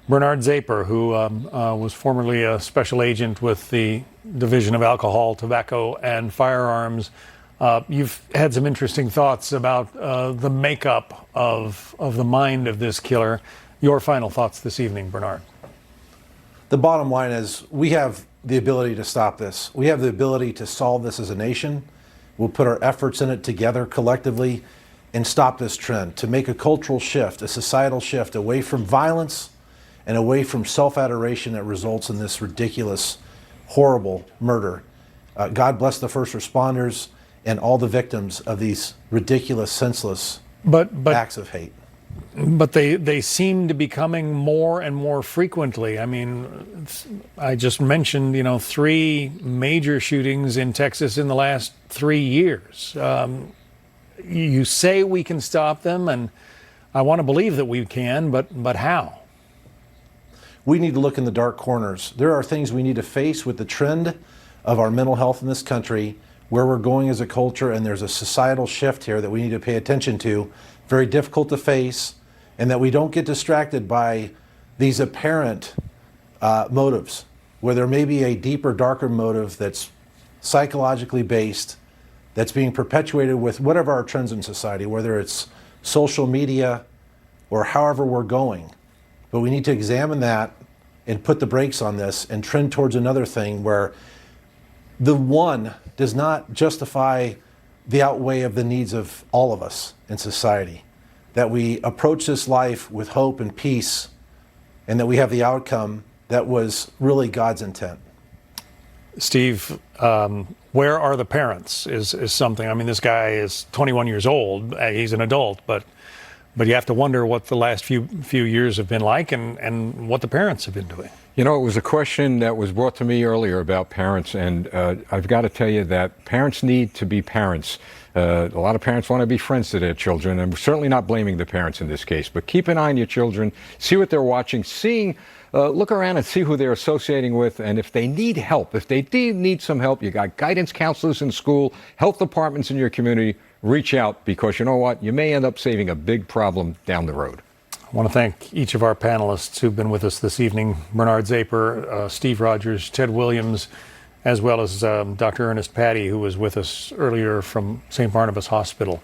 Bernard Zapor, who was formerly a special agent with the Division of Alcohol, Tobacco, and Firearms. You've had some interesting thoughts about the makeup of the mind of this killer. Your final thoughts this evening, Bernard. The bottom line is we have the ability to stop this. We have the ability to solve this as a nation. We'll put our efforts in it together collectively and stop this trend, to make a cultural shift, a societal shift away from violence and away from self-adoration that results in this ridiculous, horrible murder. God bless the first responders and all the victims of these ridiculous, senseless acts of hate. But they seem to be coming more and more frequently. I mean, I just mentioned, 3 major shootings in Texas in the last 3 years. You say we can stop them, and I want to believe that we can, but how? We need to look in the dark corners. There are things we need to face with the trend of our mental health in this country, where we're going as a culture, and there's a societal shift here that we need to pay attention to. Very difficult to face, and that we don't get distracted by these apparent motives, where there may be a deeper, darker motive that's psychologically based, that's being perpetuated with whatever our trends in society, whether it's social media or however we're going. But we need to examine that and put the brakes on this and trend towards another thing where the one does not justify the outweigh of the needs of all of us in society. That we approach this life with hope and peace, and that we have the outcome that was really God's intent. Steve, where are the parents is something. I mean, this guy is 21 years old. He's an adult, but you have to wonder what the last few years have been like and what the parents have been doing. It was a question that was brought to me earlier about parents, and I've got to tell you that parents need to be parents. A lot of parents want to be friends to their children, and we're certainly not blaming the parents in this case, but keep an eye on your children, see what they're watching, look around and see who they're associating with, and if they need help, if they do need some help, you got guidance counselors in school, health departments in your community, reach out, because you know what? You may end up saving a big problem down the road. I want to thank each of our panelists who've been with us this evening: Bernard Zapor, Steve Rogers, Ted Williams, as well as Dr. Ernest Patty, who was with us earlier from St. Barnabas Hospital.